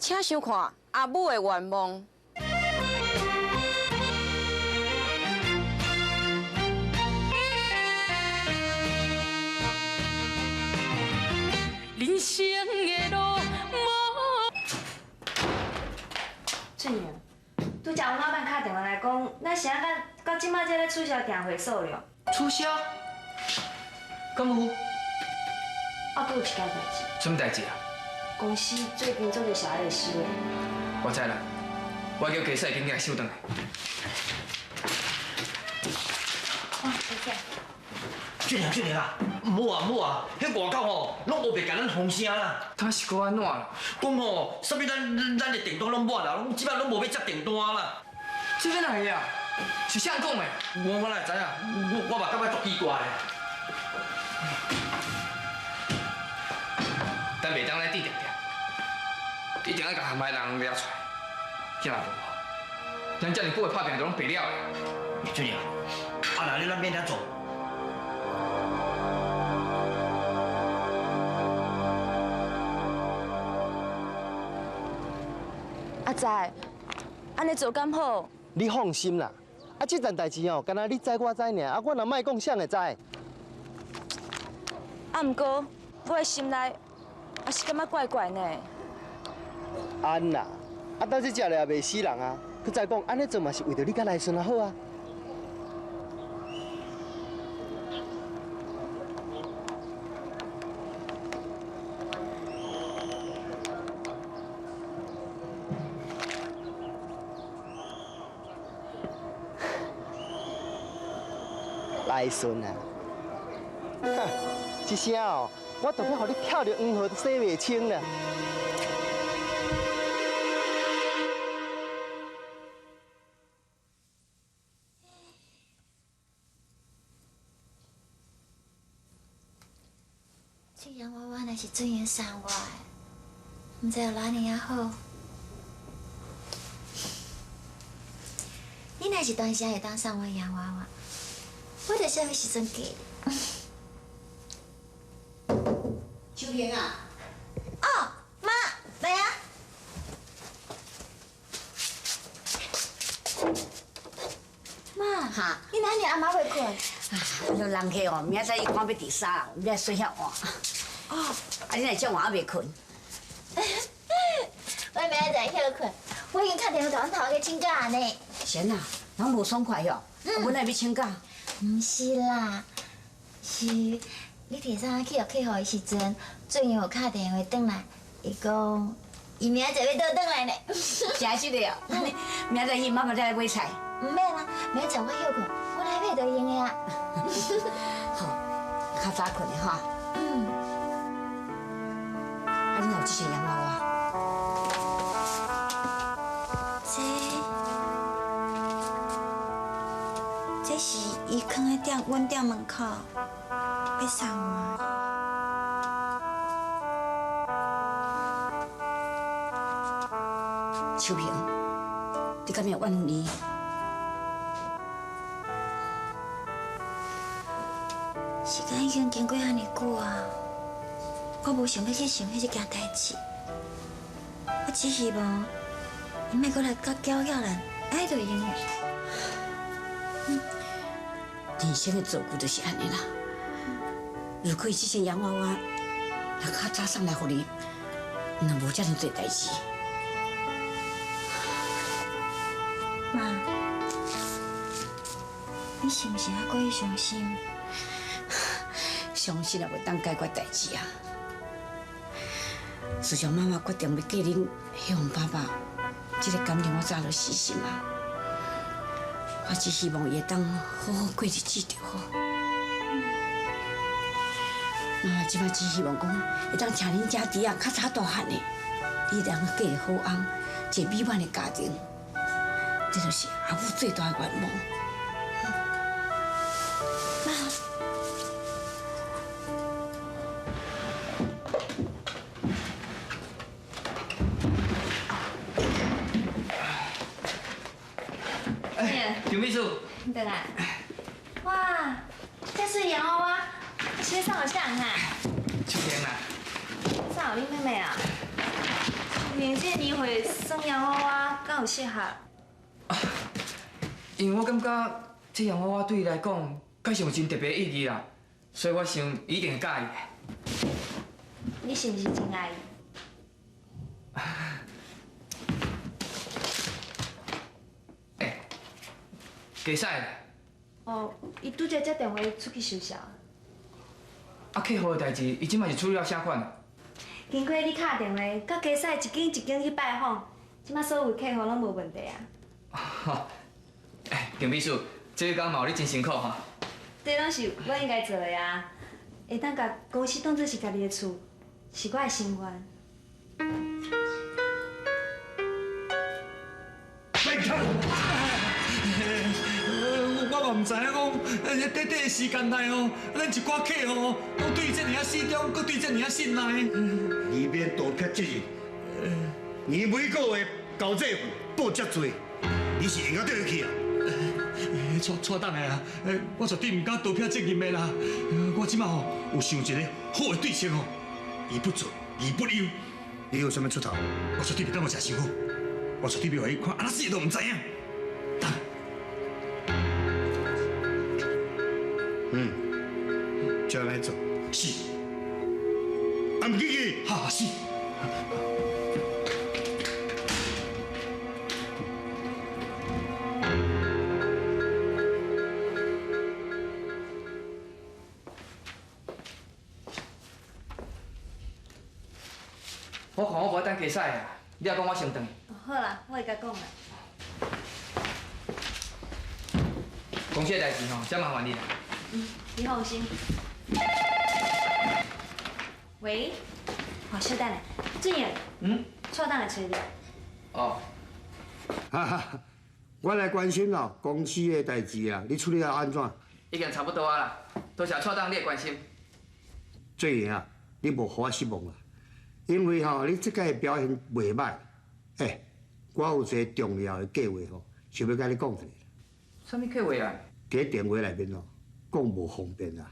请想看阿母的愿望。人生的路翠莹，拄则阮老板打电话来讲，咱是啊到即摆才咧取消订货数了。促销？敢有？啊，搁有一件代志，什么代志啊？公司最近做个小孩的收的。我知啦，我叫家嫂紧紧来收转来。哇，谢谢。俊玲啊，唔好啊，迄外口吼，拢无白甲咱风声啦。他是搁安怎啦？讲吼，啥物咱的订单拢满啦，拢即摆拢无要接订单啦。这边来呀？是谁讲的？我哪会知影？我嘛感觉足奇怪的。咱袂当来滴定定，一定要甲含海人抓出来。今若无，咱遮尔久的拍拼都拢白了的。俊玲，啊那你咱免遐做。阿仔，安尼做敢好？你放心啦，啊，这件代志哦，敢若你知我知尔，啊，我若莫讲，谁会知？啊，毋过我的心内也是感觉怪怪呢。安啦，啊，但是食了也袂死人啊。佮再讲，安尼做嘛是为着你甲来顺啊好啊。来顺啊！哈，一声哦，我都要互你跳着黄河都洗袂清啦。这洋娃娃若是准愿送我的，唔知有哪年啊好。你若是当时会当送我洋娃娃，我着啥物时阵给？秋萍啊，哦，妈，来啊！妈，哈，你哪年阿妈会困？迄个人客哦，明仔载伊看要第三人，你来睡遐晚。哦，啊，你来这晚还袂困？我明仔载休困，我已经打电话甲阮头家请假呢。闲啊，人无爽快哟，阮来要请假。唔是啦，是你第三日去互客户的时阵，最近有打电话转来，伊讲伊明仔载要倒转来呢。真是的哦，明仔载伊妈妈再来买菜。唔免啦，明仔载我休困，我来买就用的啊。好，较早困的哈。嗯。啊，你有这些洋娃娃？这是伊放在阮店门口，要送我。秋萍，你敢会怨恨伊？时间已经经过遐尼久啊，我无想要去想迄一件代志。我只希望伊莫搁来甲搅扰人，爱就用。人生的做故就是安尼啦。如果伊这些洋娃娃，若较早送来互你，若无遮尔多代志。妈，你是毋是还过于伤心？伤心也袂当解决代志啊！自从妈妈决定要嫁恁希望爸爸，这个感情我早就死心啊！我只希望伊会当好好过日子就好。妈妈即摆只希望讲会当请恁家弟啊较早大汉的，伊两个嫁个好翁，一个美满的家庭，这就是阿母最大的愿望。妈。刘秘书，对啦。哇，这是洋娃娃，其实上好像哈。秋萍啊，上好你妹妹啊。平这年会耍洋娃娃，敢有适合？因为我感觉这洋娃娃对伊来讲，敢是有真特别的意义啦，所以我想伊一定会介意的。你是不是真爱伊？加使啦，哦，伊拄则接电话出去休息。啊，客户的代志，伊即摆是处理了啥款啊？经过你打电话，甲家使一间一间去拜访，即摆所有客户拢无问题啊。丁秘书，这个工嘛有你真辛苦哈。这拢是我应该做的啊，会当甲公司当作是家己的厝，是我的心愿。我嘛唔知影讲，短短的时间内哦，咱一寡客户都对这尔始终，搁对这尔信赖。里面多撇责任，你每个月交这份报遮多，你是用到对得起啊？错当的啊，我绝对唔敢多撇责任的啦。我即马吼有想一个好的对象哦，伊不做，伊不休，你有什么出头？我绝对袂当我食伤好，我绝对袂互伊看安那死都唔知影。就来做。是，啊唔记记。哈是。我看我无等加使啊，你也讲我先回。好啦，我会甲讲啦。公司的代志吼，真麻烦你啦。你放心。喂，好，稍等下，俊彦，错等来找你。哦，哈哈，我来关心咯，公司的代志啊，你处理得安怎？已经差不多啊啦，多谢错当你的关心。最近啊，你无互我失望啦，因为吼，你这届表现袂歹。我有一个重要的计划吼，想要甲你讲一下。什么计划啊？伫电话内面哦，讲无方便啦。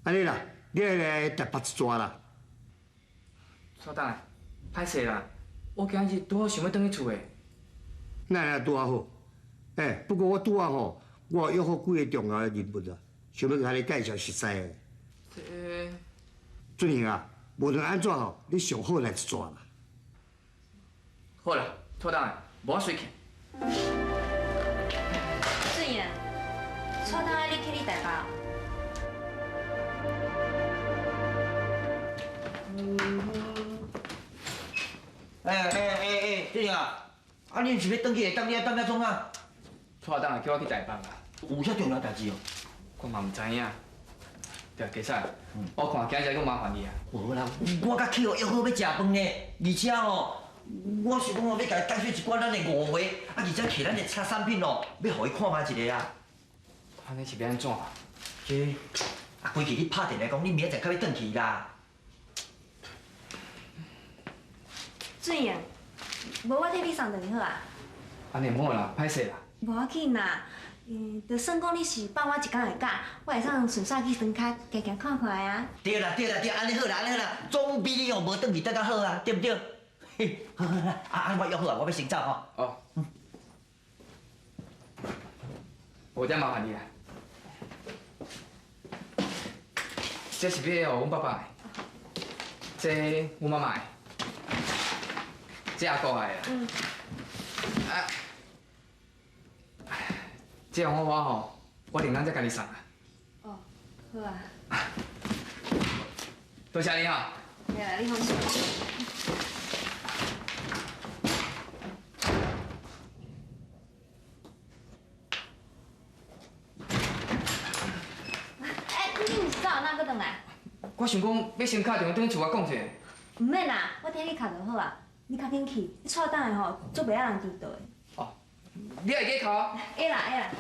安尼啦，你来台北一抓啦。错当下，歹势啦，我今日拄好想要转去厝的。那拄啊好。不过我拄啊吼，我约好几个重要的人物啊，想要甲你介绍熟悉的。俊英啊，无论安怎吼，你上好来一抓啦。好啦，错当下，无我随去。俊彦，错等下你去你台北哦。俊啊，啊你是要转去会当了钟啊？错当下叫我去台北啦，有遐重要代志哦？我嘛唔知影。对，加使，我看今日搁麻烦你啊。无啦，我甲客户约好要食饭呢，而且哦，我想讲哦，要甲伊介绍一寡咱的误会，而且摕咱的产品哦，要互伊看卖一个啊。安尼是要安怎？这规矩你拍电来讲，你明仔载才要转去啦。俊彦，无我替你送转去好啊。安尼唔好啦，歹势啦。无要紧啦，就算讲你是放我一工的假，我会当顺续去床脚行行看看啊。对啦，安尼好啦，总比你哦无转去得较好啊，对不对？嘿，好，我约好啊，我要先走吼。哦。无再麻烦你啦。这是要互阮爸爸的，这阮妈妈的，这阿姑的啦。这样我吼，我另咱再家己送啊。哦，好啊。多谢你哈。对啦，你放心。你毋是早哪个转来？我想讲要先打电话转去厝我讲者。唔免啦，我替你敲就好啊。你较紧去，你错等下吼，做袂晓人迟到的。哦，你会记敲？会啦会啦。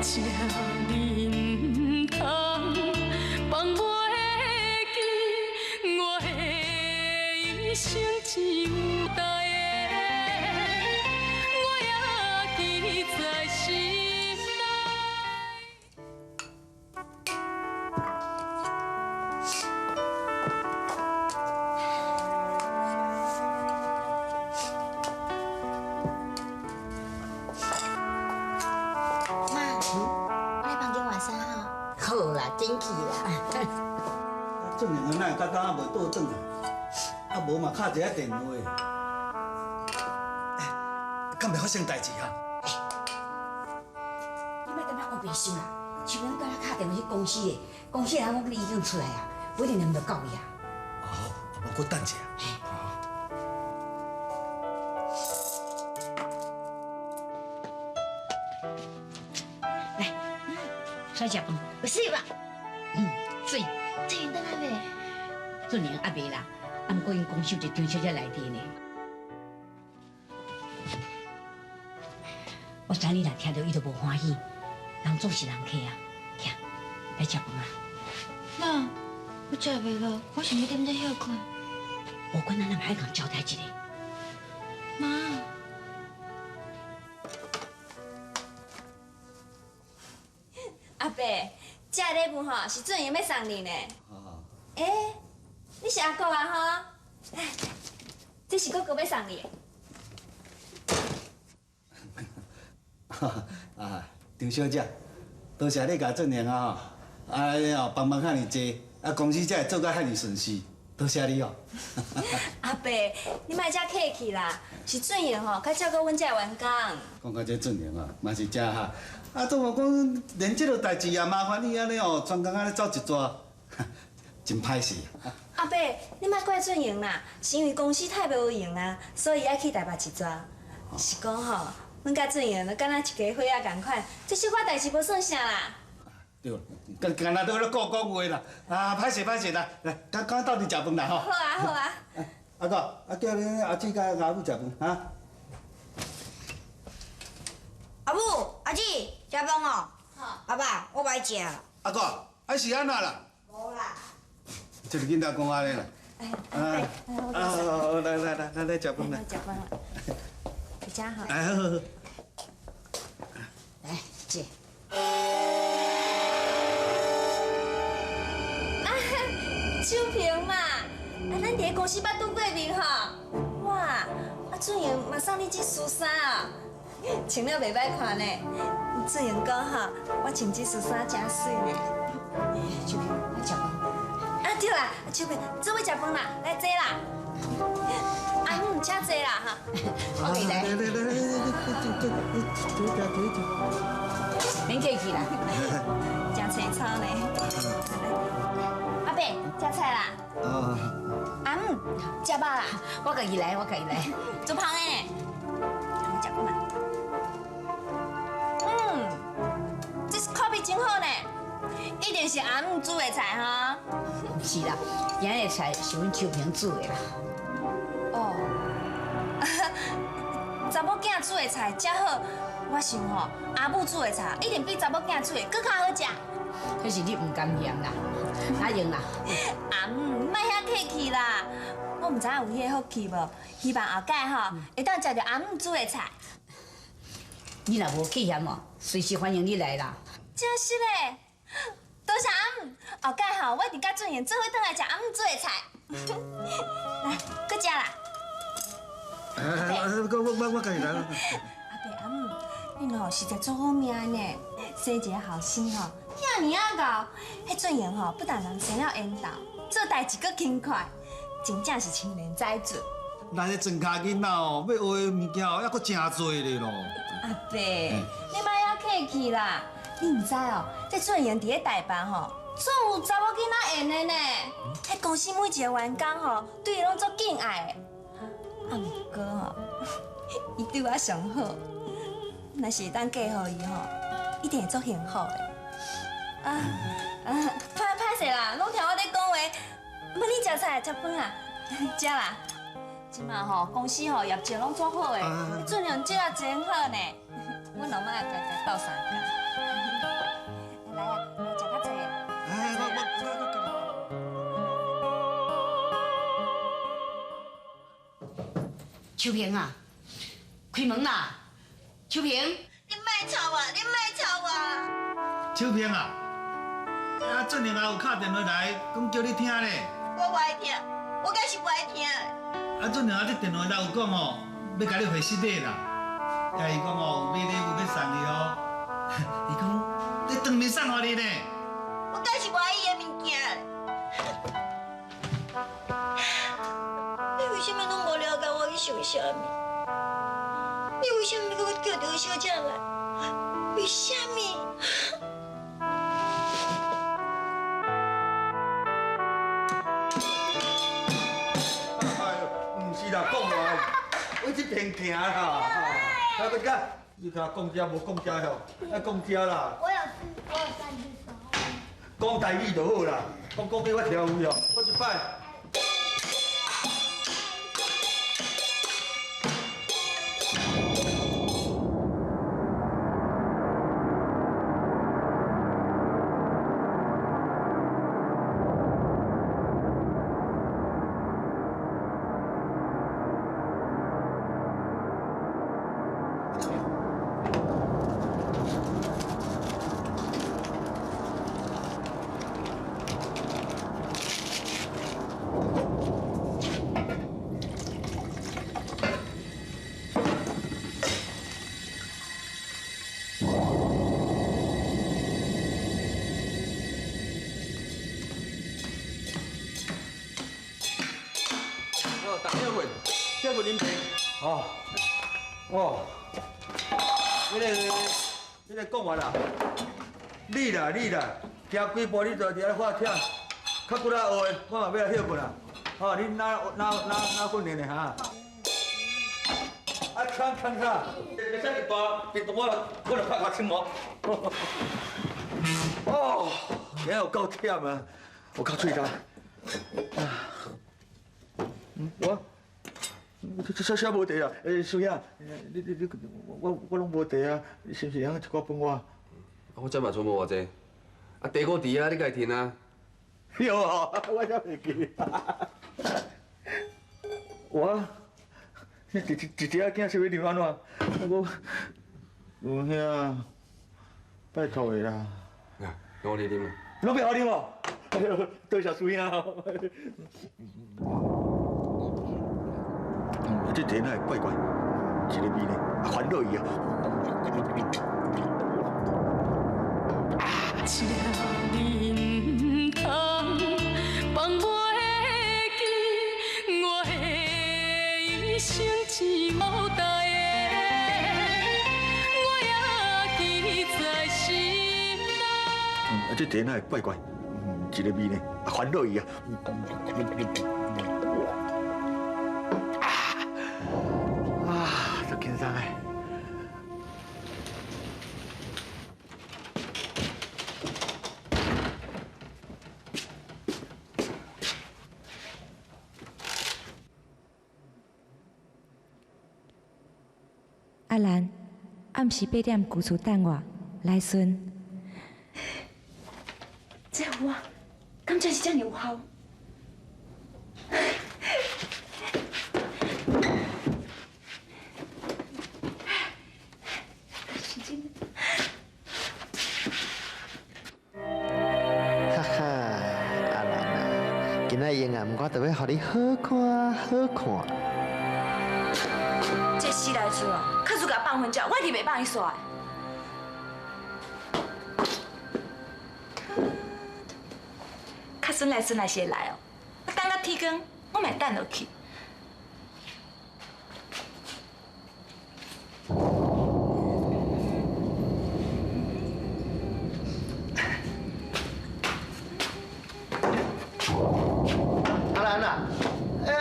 请你唔通放袂记，我的一生只有你的。若到刚未倒转来，啊无嘛敲一下电话。敢袂发生代志啊？你莫等下我变心啦，像咱刚才打电话去公司的，公司人我已经出来啊，不一定能就到伊啊。哦，我搁等一下。来，出来食饭，有水吧？水，这等下未？做年还未啦，啊，不过因公司有一张小姐来电呢。我知你若听到伊就无欢喜，人总是人客啊，徛来食饭啊。妈，我食袂落，我想要踮在遐困。无管咱爱共交代一下。妈，阿伯，这礼物吼是准爷要送你呢。你是阿姑啊吼？这是哥哥要送你的。啊，张小姐，多谢你甲俊玲啊，帮忙遐尼济，公司才会做甲遐尼顺遂，多谢你哦。阿伯，你莫遮客气啦，是准爷吼，较照顾阮遮员工。讲到这俊玲啊，嘛是真哈，怎么讲连这个代志也麻烦你安尼哦，全工安尼走一撮，真歹势。阿伯，你莫怪准爷啦，是因为公司太无闲啊，所以爱去台北一撮。是讲吼。阮甲俊彦就敢若一家伙仔共款，这小可代志无算啥啦。对啦，干那都咧讲话啦，歹势啦，来，赶到你食饭啦吼。好啊好啊。阿哥，叫你阿姊甲阿母食饭哈。阿母、阿姊食饭哦。好。阿爸，我歹食。阿哥，是安那啦？无啦。这个囡仔讲安尼啦。来食饭啦。食饭啦。比较好。哎，好。来，姐。秋萍嘛，咱伫个公司捌拄过面吼。哇，俊彦嘛送你这恤衫啊，穿了袂歹看呢。俊彦讲吼，我穿这恤衫真水呢。秋萍，来食饭。对啦，秋萍，做伙食饭啦，来坐啦。阿母，请坐啦哈。我来。免客气啦。真青草呢。阿伯，食菜啦。阿母，食饱啦。我家己来，做芳的呢。我食过嘛。这是口味真好呢，一定是阿母煮的菜哈。不是啦，今日菜是阮秋萍煮的啦。哦，查某囝煮的菜真好，我想吼，阿母煮的菜一定比查某囝煮的更较好食。迄是你唔甘嫌啦，阿英啦。阿母，莫遐客气啦，我唔知影有迄个福气无，希望后届吼会当食到阿母煮的菜。你若无气嫌哦，随时欢迎你来啦。真是嘞，多谢阿母，后届吼我一定甲俊彦做伙倒来食阿母煮的菜。来，搁食啦。我家己来啦。阿伯阿母，恁吼实在做好命呢，生一个后生吼，遐尔啊高，迄俊彦吼不但人生了缘投，做代志搁轻快，真正是青年才俊。咱这庄卡囡仔哦，要学的物件哦，还搁真多咧咯。阿伯，你莫遐客气啦，你唔知哦，这俊彦伫咧台北吼，总有查某囡仔缘的呢。迄公司每一个员工吼，对伊拢足敬爱的。啊，毋过吼，伊对我上好，若是当嫁互伊吼，一定会足幸福的。歹势啦，拢听我在讲话，要你食菜食饭啊，食啦。即马吼公司吼业绩拢足好诶，俊彦这也真好呢。阮老妈也家家斗相共。来啊，来食较济啊。秋萍啊，开门啦！秋萍，你莫吵我，你莫吵我。秋萍啊，俊玲也有打电话来，讲叫你听咧。我不爱听，我敢是不爱听。俊玲这电话内有讲哦，要甲你回失礼啦。伊讲哦，有买礼物要送你哦。伊讲你当面送互你呢。我敢是不爱伊的物件。什么？你为什么要给我叫着小姐来？为什么？唔是啦，讲话，我这边行啦，啊，我讲，你甲讲遮无讲遮吼，啊讲遮啦。我有3只手。讲台语就好啦，讲俾我听有哦，我一摆。这个饮茶，你个讲话啦，你啦，行几步你就伫咧发忝，较骨仔学的，我嘛要来歇困啦。你哪训练的哈？看啥？这啥个大变动我来拍拍青毛。今日有够忝啊，我靠嘴干。这小无地啊！叔兄，我拢无地啊，是不是通一寡分我？我这嘛做无偌济，地我伫啊，你家己听啊。有哦，我才袂记。你一只仔囝是要啉安怎？有兄，拜托的啦。我你啉啊。拢别好啉哦，多谢叔兄。这茶哪会怪怪，一个味呢，烦恼伊啊。请你唔通放袂记，我的一生只无代的，我也记在心内。这茶哪会怪怪，一个味呢，烦恼伊啊。足轻松的。阿兰，暗时8点旧厝等我，来孙。这我，敢真是这么有效？今仔夜暗，我就要互你好看好看。这死来厝哦，卡输甲放婚照，我一定袂放伊煞的。卡孙来孙来是会来哦，我等到天光，我嘛等落去。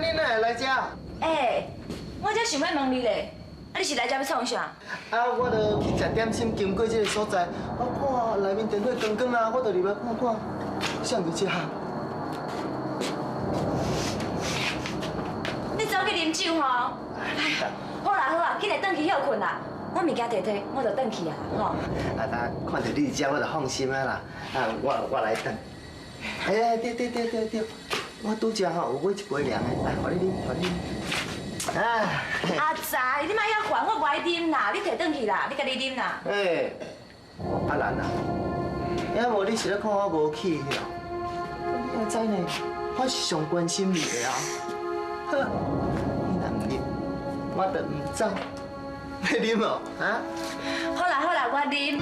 你哪会来遮？我才想要问你咧，你是来遮要创啥？我著去食点心，经过这个所在，我看内面电火光光啊，我著入来看看，想伫遮。你走去啉酒吼？好啦，紧来转去休困啦。我物件摕摕，我著转去啊，吼。看到你遮，我著放心啊啦。我来等。对。我拄则吼有买一杯凉的，来，互你啉，互你啉。阿仔，你莫遐烦，我不爱啉啦，你摕转去啦，你家己啉啦。阿兰啊，要无你是咧看我无气哦？我知呢，我是上关心你的啊。你若唔啉，我著唔走。要啉哦？好啦，我啉。